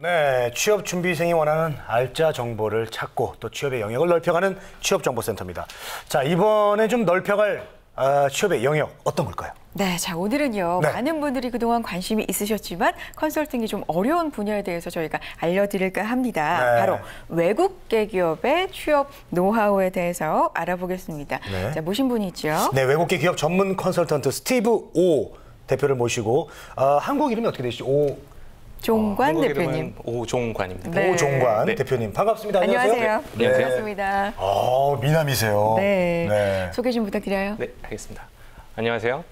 네, 취업 준비생이 원하는 알짜 정보를 찾고 또 취업의 영역을 넓혀가는 취업정보센터입니다. 자, 이번에 좀 넓혀갈 취업의 영역 어떤 걸까요? 네, 자 오늘은요. 네. 많은 분들이 그동안 관심이 있으셨지만 컨설팅이 좀 어려운 분야에 대해서 저희가 알려드릴까 합니다. 네. 바로 외국계 기업의 취업 노하우에 대해서 알아보겠습니다. 네. 자, 모신 분이 있죠. 네, 외국계 기업 전문 컨설턴트 스티브 오 대표를 모시고 한국 이름이 어떻게 되시죠? 종관 한국 대표님. 이름은 오종관입니다. 네. 오종관 네. 대표님 반갑습니다. 안녕하세요. 네. 반갑습니다. 미남이세요. 네. 소개 좀 부탁드려요. 네, 알겠습니다. 안녕하세요.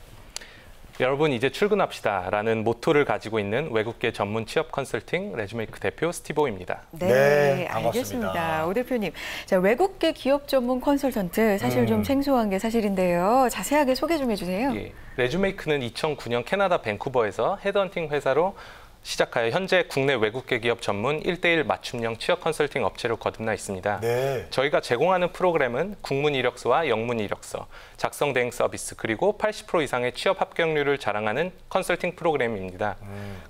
여러분 이제 출근합시다라는 모토를 가지고 있는 외국계 전문 취업 컨설팅 레주메이크 대표 스티브오입니다. 네, 반갑습니다. 알겠습니다. 오 대표님, 자 외국계 기업 전문 컨설턴트 사실 좀 생소한 게 사실인데요. 자세하게 소개 좀 해주세요. 예, 레주메이크는 2009년 캐나다 밴쿠버에서 헤드헌팅 회사로 시작하여 현재 국내 외국계 기업 전문 1:1 맞춤형 취업 컨설팅 업체로 거듭나 있습니다. 네. 저희가 제공하는 프로그램은 국문 이력서와 영문 이력서, 작성 대행 서비스, 그리고 80% 이상의 취업 합격률을 자랑하는 컨설팅 프로그램입니다.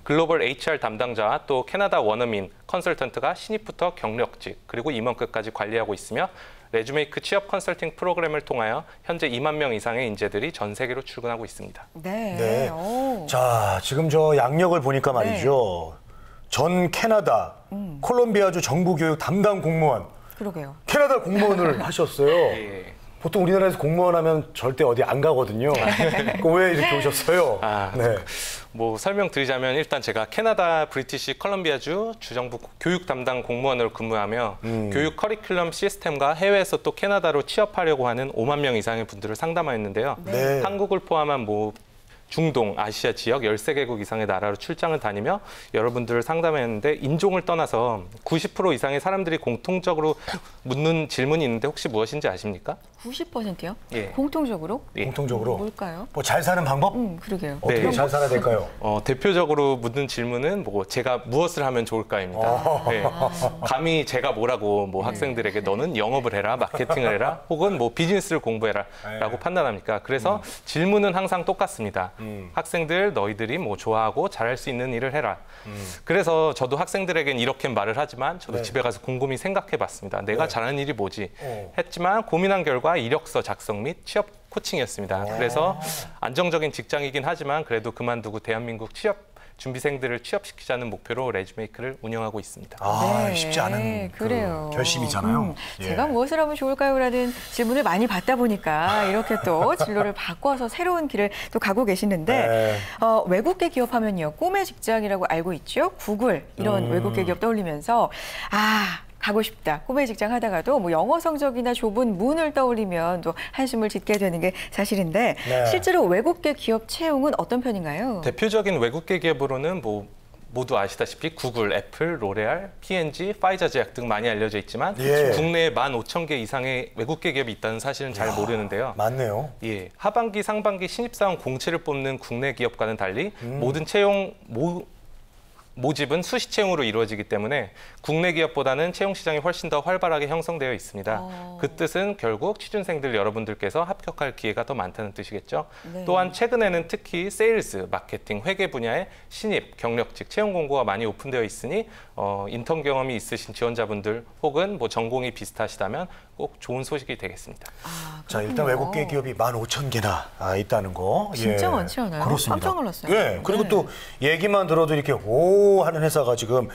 글로벌 HR 담당자와 또 캐나다 원어민 컨설턴트가 신입부터 경력직, 그리고 임원급까지 관리하고 있으며 레주메이크 취업 컨설팅 프로그램을 통하여 현재 2만 명 이상의 인재들이 전 세계로 출근하고 있습니다. 네. 오. 자, 지금 저 양력을 보니까 말이죠. 전 캐나다 콜롬비아주 정부교육 담당 공무원. 그러게요. 캐나다 공무원을 하셨어요. 예. 보통 우리나라에서 공무원 하면 절대 어디 안 가거든요. 왜 이렇게 오셨어요? 네. 뭐 설명드리자면 일단 제가 캐나다 브리티시 컬럼비아주 주정부 교육 담당 공무원으로 근무하며 교육 커리큘럼 시스템과 해외에서 또 캐나다로 취업하려고 하는 5만 명 이상의 분들을 상담하였는데요. 네. 한국을 포함한 뭐 중동, 아시아 지역 13개국 이상의 나라로 출장을 다니며 여러분들을 상담했는데 인종을 떠나서 90% 이상의 사람들이 공통적으로 묻는 질문이 있는데 혹시 무엇인지 아십니까? 90%요? 예. 공통적으로? 예. 공통적으로 뭘까요? 뭐 잘 사는 방법? 그러게요. 어떻게 네. 잘 살아야 될까요? 대표적으로 묻는 질문은 뭐 제가 무엇을 하면 좋을까입니다. 네. 감히 제가 뭐라고 뭐 학생들에게 너는 영업을 해라, 마케팅을 해라, 혹은 뭐 비즈니스를 공부해라라고 판단합니까? 그래서 질문은 항상 똑같습니다. 학생들 너희들이 뭐 좋아하고 잘할 수 있는 일을 해라. 그래서 저도 학생들에겐 이렇게 말을 하지만 저도 네. 집에 가서 곰곰이 생각해봤습니다. 내가 네. 잘하는 일이 뭐지? 했지만 고민한 결과 이력서 작성 및 취업 코칭이었습니다. 그래서 안정적인 직장이긴 하지만 그래도 그만두고 대한민국 취업 준비생들을 취업시키자는 목표로 레주메이크를 운영하고 있습니다. 네, 쉽지 않은 그래요. 결심이잖아요. 예. 제가 무엇을 하면 좋을까요?라는 질문을 많이 받다 보니까 이렇게 또 진로를 바꿔서 새로운 길을 또 가고 계시는데 네. 외국계 기업하면요 꿈의 직장이라고 알고 있죠. 구글 이런 외국계 기업 떠올리면서 가고 싶다. 꿈의 직장 하다가도 뭐 영어 성적이나 좁은 문을 떠올리면 또 한숨을 짓게 되는 게 사실인데 네. 실제로 외국계 기업 채용은 어떤 편인가요? 대표적인 외국계 기업으로는 뭐 모두 아시다시피 구글, 애플, 로레알, P&G, 파이자 제약 등 많이 알려져 있지만 예. 국내에 15,000개 이상의 외국계 기업이 있다는 사실은 잘 모르는데요. 맞네요. 예, 하반기, 상반기 신입사원 공채를 뽑는 국내 기업과는 달리 모든 채용 모집은 수시 채용으로 이루어지기 때문에 국내 기업보다는 채용 시장이 훨씬 더 활발하게 형성되어 있습니다. 그 뜻은 결국 취준생들 여러분들께서 합격할 기회가 더 많다는 뜻이겠죠. 네. 또한 최근에는 특히 세일즈, 마케팅, 회계 분야의 신입, 경력직 채용 공고가 많이 오픈되어 있으니 인턴 경험이 있으신 지원자분들 혹은 뭐 전공이 비슷하시다면 꼭 좋은 소식이 되겠습니다. 자, 일단 외국계 기업이 15,000개나 있다는 거. 진짜 많지 않아요? 그렇습니다. 깜짝 놀랐어요. 예, 그리고 네. 또 얘기만 들어도 이렇게 오 하는 회사가 지금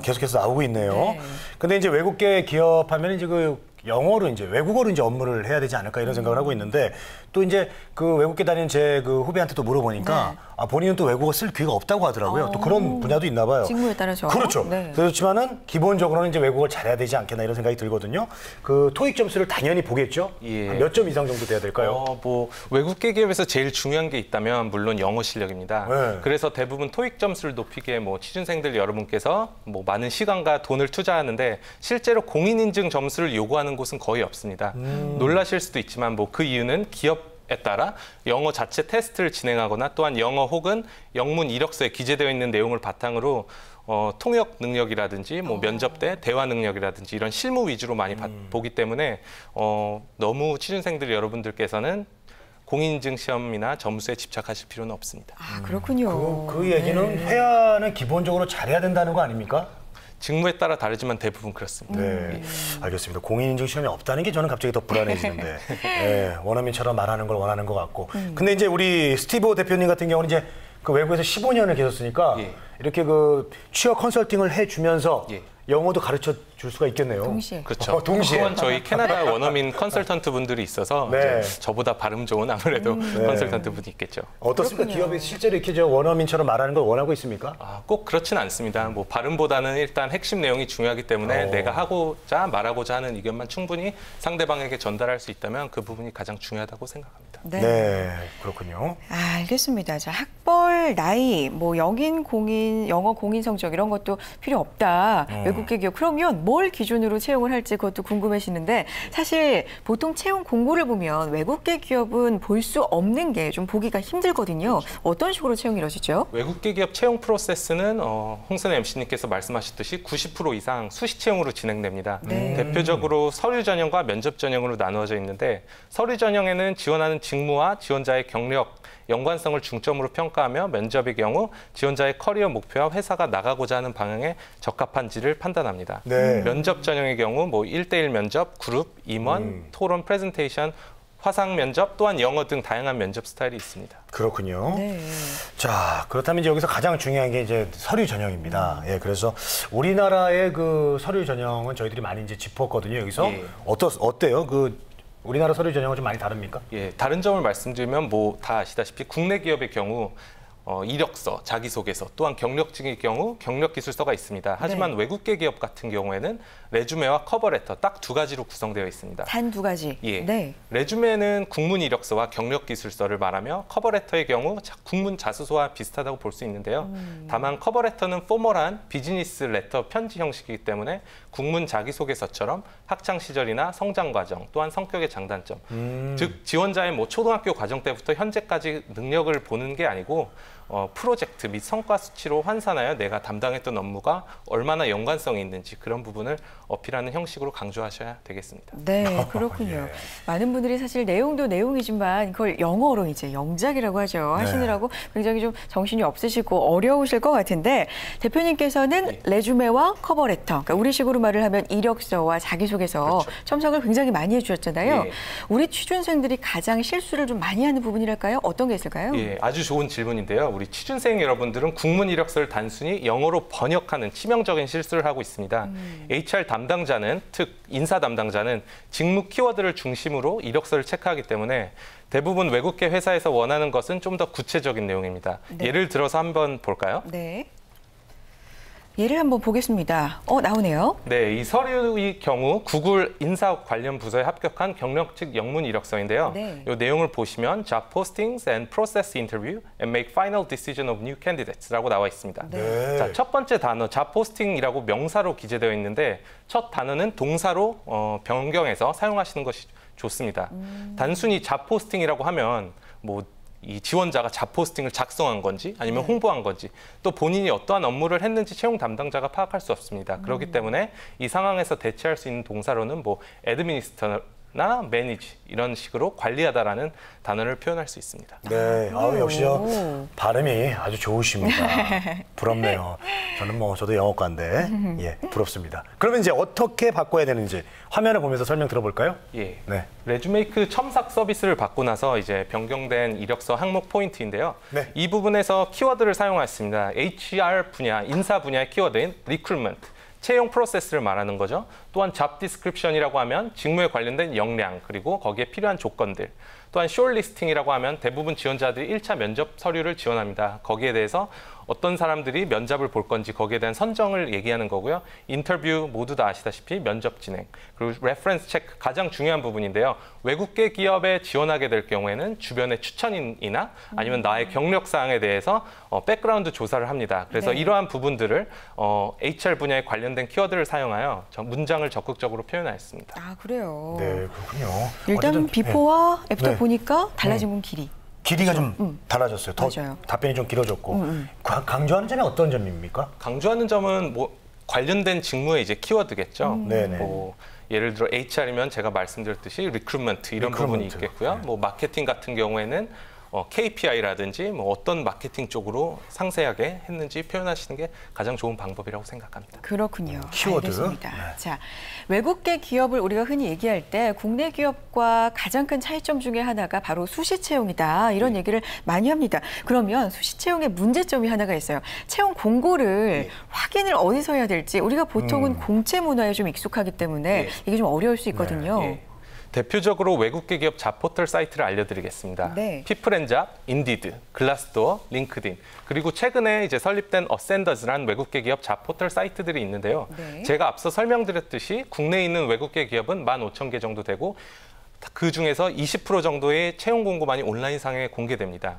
계속해서 나오고 있네요. 네. 근데 이제 외국계 기업 하면 이제 그 영어로 이제 외국어로 이제 업무를 해야 되지 않을까 이런 생각을 하고 있는데 또 이제 그 외국계 다니는 제 그 후배한테 또 물어보니까 네. 본인은 또 외국어 쓸 기회가 없다고 하더라고요. 또 그런 분야도 있나 봐요. 직무에 따라서. 그렇죠. 네. 그렇지만은 기본적으로는 이제 외국어를 잘해야 되지 않겠나 이런 생각이 들거든요. 그 토익 점수를 당연히 보겠죠. 예. 몇 점 이상 정도 돼야 될까요? 뭐 외국계 기업에서 제일 중요한 게 있다면 물론 영어 실력입니다. 네. 그래서 대부분 토익 점수를 높이기에 뭐 취준생들 여러분께서 뭐 많은 시간과 돈을 투자하는데 실제로 공인인증 점수를 요구하는 곳은 거의 없습니다. 놀라실 수도 있지만 뭐 그 이유는 기업에 따라 영어 자체 테스트를 진행하거나 또한 영어 혹은 영문 이력서에 기재되어 있는 내용을 바탕으로 통역 능력이라든지 뭐 면접 때 대화 능력이라든지 이런 실무 위주로 많이 보기 때문에 너무 취준생들 여러분들께서는 공인인증 시험이나 점수에 집착하실 필요는 없습니다. 그렇군요. 그 얘기는 회화는 기본적으로 잘해야 된다는 거 아닙니까? 직무에 따라 다르지만 대부분 그렇습니다. 네, 알겠습니다. 공인인증 시험이 없다는 게 저는 갑자기 더 불안해지는데 네, 원어민처럼 말하는 걸 원하는 것 같고. 근데 이제 우리 스티브 대표님 같은 경우는 이제 그 외국에서 15년을 계셨으니까 예. 이렇게 그 취업 컨설팅을 해주면서 예. 영어도 가르쳐 줄 수가 있겠네요. 동시에. 그렇죠. 동시에. 또한 저희 캐나다 원어민 컨설턴트 분들이 있어서 네. 이제 저보다 발음 좋은 아무래도 컨설턴트 분이 있겠죠. 어떻습니까? 그렇군요. 기업이 실제로 이렇게 저 원어민처럼 말하는 걸 원하고 있습니까? 꼭 그렇지는 않습니다. 뭐 발음보다는 일단 핵심 내용이 중요하기 때문에 내가 하고자 말하고자 하는 의견만 충분히 상대방에게 전달할 수 있다면 그 부분이 가장 중요하다고 생각합니다. 네, 그렇군요. 아, 알겠습니다. 자, 학벌, 나이, 뭐 영인, 공인, 영어 공인 성적 이런 것도 필요 없다. 외국계 기업. 그러면 뭘 기준으로 채용을 할지 그것도 궁금해지는데 사실 보통 채용 공고를 보면 외국계 기업은 볼 수 없는 게 좀 보기가 힘들거든요. 어떤 식으로 채용이 이루어지죠? 외국계 기업 채용 프로세스는 홍순 MC님께서 말씀하셨듯이 90% 이상 수시 채용으로 진행됩니다. 대표적으로 서류 전형과 면접 전형으로 나누어져 있는데 서류 전형에는 지원하는 직무와 지원자의 경력, 연관성을 중점으로 평가하며 면접의 경우 지원자의 커리어 목표와 회사가 나가고자 하는 방향에 적합한지를 판단합니다. 네. 면접 전형의 경우 뭐 1대1 면접, 그룹, 임원, 토론, 프레젠테이션, 화상 면접 또한 영어 등 다양한 면접 스타일이 있습니다. 그렇군요. 네. 자, 그렇다면 이제 여기서 가장 중요한 게 이제 서류 전형입니다. 예, 그래서 우리나라의 그 서류 전형은 저희들이 많이 이제 짚었거든요. 여기서 예. 어때요? 그 우리나라 서류 전형은 좀 많이 다릅니까? 예, 다른 점을 말씀드리면 뭐 다 아시다시피 국내 기업의 경우 이력서, 자기소개서, 또한 경력직의 경우 경력기술서가 있습니다. 하지만 외국계 기업 같은 경우에는 레주메와 커버레터 딱 두 가지로 구성되어 있습니다. 단 두 가지. 예. 네. 레주메는 국문 이력서와 경력 기술서를 말하며 커버레터의 경우 국문 자소서와 비슷하다고 볼 수 있는데요. 다만 커버레터는 포멀한 비즈니스 레터 편지 형식이기 때문에 국문 자기소개서처럼 학창 시절이나 성장 과정 또한 성격의 장단점, 즉 지원자의 뭐 초등학교 과정 때부터 현재까지 능력을 보는 게 아니고 프로젝트 및 성과 수치로 환산하여 내가 담당했던 업무가 얼마나 연관성이 있는지 그런 부분을 어필하는 형식으로 강조하셔야 되겠습니다. 네, 그렇군요. 예. 많은 분들이 사실 내용도 내용이지만 그걸 영어로 이제 영작이라고 하죠. 하시느라고 굉장히 좀 정신이 없으시고 어려우실 것 같은데 대표님께서는 레주메와 커버레터, 그러니까 우리식으로 말을 하면 이력서와 자기소개서 그렇죠. 첨삭을 굉장히 많이 해주셨잖아요. 예. 우리 취준생들이 가장 실수를 좀 많이 하는 부분이랄까요? 어떤 게 있을까요? 예, 아주 좋은 질문인데요. 우리 취준생 여러분들은 국문 이력서를 단순히 영어로 번역하는 치명적인 실수를 하고 있습니다. HR 담당자는, 즉 인사 담당자는 직무 키워드를 중심으로 이력서를 체크하기 때문에 대부분 외국계 회사에서 원하는 것은 좀 더 구체적인 내용입니다. 네. 예를 들어서 한번 볼까요? 네. 예를 한번 보겠습니다. 나오네요. 네, 이 서류의 경우 구글 인사 관련 부서에 합격한 경력직 영문 이력서인데요. 네. 이 내용을 보시면 job postings and process interview and make final decision of new candidates라고 나와 있습니다. 네. 자, 첫 번째 단어 job posting이라고 명사로 기재되어 있는데 첫 단어는 동사로 변경해서 사용하시는 것이 좋습니다. 단순히 job posting이라고 하면 뭐 이 지원자가 잡 포스팅을 작성한 건지 아니면 홍보한 건지 또 본인이 어떠한 업무를 했는지 채용 담당자가 파악할 수 없습니다. 그렇기 때문에 이 상황에서 대체할 수 있는 동사로는 뭐 administer나 manage 이런 식으로 관리하다라는 단어를 표현할 수 있습니다. 네, 역시 발음이 아주 좋으십니다. 부럽네요. 저도 영어과인데 예, 부럽습니다. 그러면 이제 어떻게 바꿔야 되는지 화면을 보면서 설명 들어볼까요? 예. 네. 레주메이크 첨삭 서비스를 받고 나서 이제 변경된 이력서 항목 포인트인데요. 네. 이 부분에서 키워드를 사용했습니다. HR 분야, 인사 분야의 키워드인 recruitment, 채용 프로세스를 말하는 거죠. 또한 job description이라고 하면 직무에 관련된 역량, 그리고 거기에 필요한 조건들. 또한 shortlisting이라고 하면 대부분 지원자들이 1차 면접 서류를 지원합니다. 거기에 대해서 어떤 사람들이 면접을 볼 건지 거기에 대한 선정을 얘기하는 거고요. 인터뷰 모두 다 아시다시피 면접 진행, 그리고 레퍼런스 체크 가장 중요한 부분인데요. 외국계 기업에 지원하게 될 경우에는 주변의 추천인이나 아니면 나의 경력 사항에 대해서 백그라운드 조사를 합니다. 그래서 네. 이러한 부분들을 HR 분야에 관련된 키워드를 사용하여 문장을 적극적으로 표현하였습니다. 아, 그래요. 네, 그렇군요. 일단 어쨌든, 비포와 애프터 네. 보니까 달라진 건 길이. 길이가 좀 달라졌어요. 더 맞아요. 답변이 좀 길어졌고. 강조하는 점이 어떤 점입니까? 강조하는 점은 뭐 관련된 직무의 이제 키워드겠죠. 네네. 뭐 예를 들어 HR이면 제가 말씀드렸듯이 리크루트먼트 이런 부분이 리크루트먼트. 있겠고요. 네. 뭐 마케팅 같은 경우에는 KPI라든지 뭐 어떤 마케팅 쪽으로 상세하게 했는지 표현하시는 게 가장 좋은 방법이라고 생각합니다. 그렇군요. 키워드. 알겠습니다. 네. 자, 외국계 기업을 우리가 흔히 얘기할 때 국내 기업과 가장 큰 차이점 중에 하나가 바로 수시 채용이다. 이런 얘기를 많이 합니다. 그러면 수시 채용의 문제점이 하나가 있어요. 채용 공고를 확인을 어디서 해야 될지 우리가 보통은 공채 문화에 좀 익숙하기 때문에 이게 좀 어려울 수 있거든요. 예. 대표적으로 외국계 기업 잡포털 사이트를 알려드리겠습니다. 네. 피플앤잡, 인디드, 글라스도어, 링크드인, 그리고 최근에 이제 설립된 어센더즈라는 외국계 기업 잡포털 사이트들이 있는데요. 네. 제가 앞서 설명드렸듯이 국내에 있는 외국계 기업은 15,000개 정도 되고 그 중에서 20% 정도의 채용 공고만이 온라인상에 공개됩니다.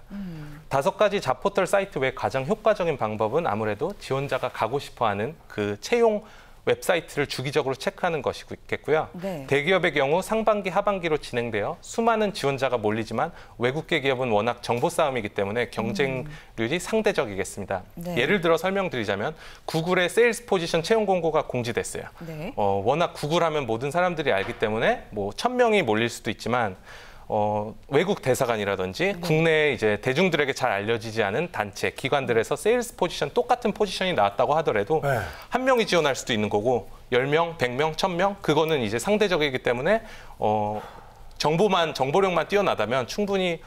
5가지 잡포털 사이트 외 가장 효과적인 방법은 아무래도 지원자가 가고 싶어하는 그 채용 웹사이트를 주기적으로 체크하는 것이겠고요. 네. 대기업의 경우 상반기, 하반기로 진행되어 수많은 지원자가 몰리지만 외국계 기업은 워낙 정보 싸움이기 때문에 경쟁률이 상대적이겠습니다. 네. 예를 들어 설명드리자면 구글의 세일즈 포지션 채용 공고가 공지됐어요. 네. 워낙 구글 하면 모든 사람들이 알기 때문에 뭐 1,000명이 몰릴 수도 있지만 외국 대사관이라든지 국내 이제 대중들에게 잘 알려지지 않은 단체, 기관들에서 세일즈 포지션 똑같은 포지션이 나왔다고 하더라도 네. 한 명이 지원할 수도 있는 거고 10명, 100명, 1,000명 그거는 이제 상대적이기 때문에 정보력만 뛰어나다면 충분히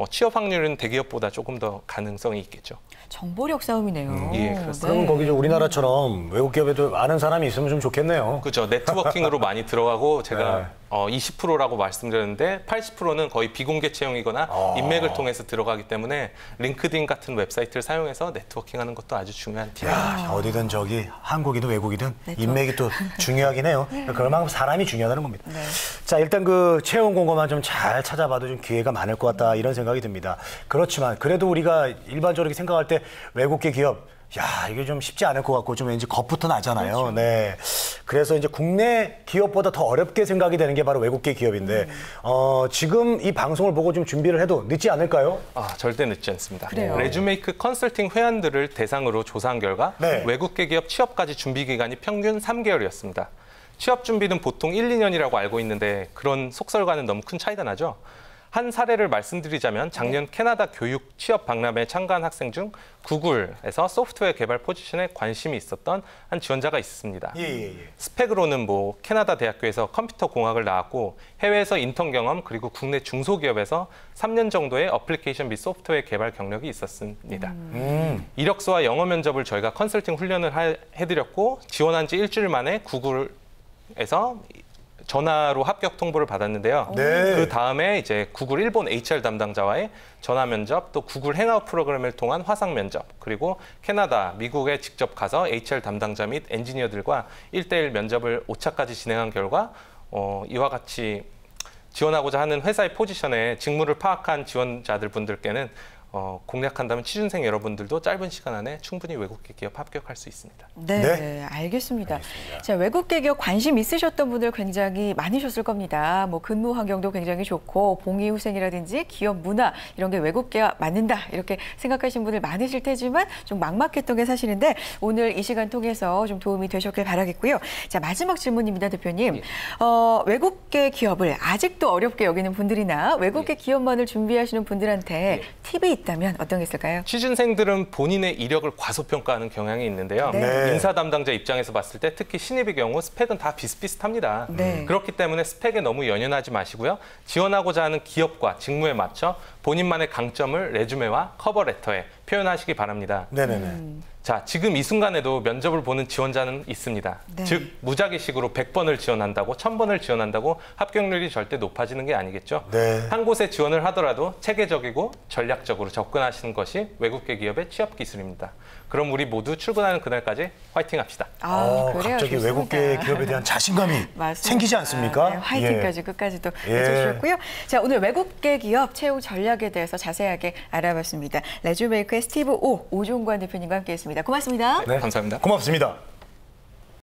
취업 확률은 대기업보다 조금 더 가능성이 있겠죠. 정보력 싸움이네요. 예, 그렇습니다. 그럼 거기 좀 우리나라처럼 외국 기업에도 아는 사람이 있으면 좀 좋겠네요. 그렇죠. 네트워킹으로 많이 들어가고 제가 네. 20%라고 말씀드렸는데 80%는 거의 비공개 채용이거나 인맥을 통해서 들어가기 때문에 링크드인 같은 웹사이트를 사용해서 네트워킹하는 것도 아주 중요한 팁입니다. 야, 어디든 저기 한국이든 외국이든 인맥이 또 중요하긴 해요. 그만큼 사람이 중요하다는 겁니다. 네. 자, 일단 그 채용 공고만 좀 잘 찾아봐도 좀 기회가 많을 것 같다 이런 생각이 듭니다. 그렇지만 그래도 우리가 일반적으로 생각할 때 외국계 기업 야, 이게 좀 쉽지 않을 것 같고 좀 왠지 겁부터 나잖아요. 그렇죠. 네. 그래서 이제 국내 기업보다 더 어렵게 생각이 되는 게 바로 외국계 기업인데 지금 이 방송을 보고 좀 준비를 해도 늦지 않을까요? 절대 늦지 않습니다. 그래요. 레주메이크 컨설팅 회원들을 대상으로 조사한 결과 네. 외국계 기업 취업까지 준비 기간이 평균 3개월이었습니다. 취업 준비는 보통 1, 2년이라고 알고 있는데 그런 속설과는 너무 큰 차이가 나죠. 한 사례를 말씀드리자면 작년 캐나다 교육 취업 박람회에 참가한 학생 중 구글에서 소프트웨어 개발 포지션에 관심이 있었던 한 지원자가 있습니다. 예. 스펙으로는 뭐 캐나다 대학교에서 컴퓨터 공학을 나왔고 해외에서 인턴 경험 그리고 국내 중소기업에서 3년 정도의 어플리케이션 및 소프트웨어 개발 경력이 있었습니다. 이력서와 영어 면접을 저희가 컨설팅 훈련을 해드렸고 지원한 지 일주일 만에 구글에서 전화로 합격 통보를 받았는데요. 네. 그 다음에 이제 구글 일본 HR 담당자와의 전화 면접, 또 구글 행아웃 프로그램을 통한 화상 면접, 그리고 캐나다, 미국에 직접 가서 HR 담당자 및 엔지니어들과 1대1 면접을 5차까지 진행한 결과 이와 같이 지원하고자 하는 회사의 포지션에 직무를 파악한 지원자들 분들께는 공략한다면 취준생 여러분들도 짧은 시간 안에 충분히 외국계 기업 합격할 수 있습니다. 네, 알겠습니다. 자, 외국계 기업 관심 있으셨던 분들 굉장히 많으셨을 겁니다. 뭐 근무 환경도 굉장히 좋고 봉이후생이라든지 기업 문화 이런 게 외국계와 맞는다 이렇게 생각하시는 분들 많으실 테지만 좀 막막했던 게 사실인데 오늘 이 시간 통해서 좀 도움이 되셨길 바라겠고요. 자, 마지막 질문입니다, 대표님. 외국계 기업을 아직도 어렵게 여기는 분들이나 외국계 기업만을 준비하시는 분들한테 팁이 있다면 어떤 게 있을까요? 취준생들은 본인의 이력을 과소평가하는 경향이 있는데요. 네. 인사 담당자 입장에서 봤을 때 특히 신입의 경우 스펙은 다 비슷비슷합니다. 네. 그렇기 때문에 스펙에 너무 연연하지 마시고요. 지원하고자 하는 기업과 직무에 맞춰 본인만의 강점을 레주메와 커버레터에 표현하시기 바랍니다. 네네네. 자, 지금 이 순간에도 면접을 보는 지원자는 있습니다. 네. 즉, 무작위식으로 100번을 지원한다고 1000번을 지원한다고 합격률이 절대 높아지는 게 아니겠죠. 네. 한 곳에 지원을 하더라도 체계적이고 전략적으로 접근하시는 것이 외국계 기업의 취업 기술입니다. 그럼 우리 모두 출근하는 그날까지 화이팅 합시다. 그래요. 갑자기 좋습니다. 외국계 기업에 대한 자신감이 맞습니다. 생기지 않습니까? 네, 화이팅까지 끝까지 또 예. 해주셨고요. 자, 오늘 외국계 기업 채용 전략에 대해서 자세하게 알아봤습니다. 레주메이크의 스티브 오종관 대표님과 함께했습니다. 고맙습니다. 네, 감사합니다. 고맙습니다.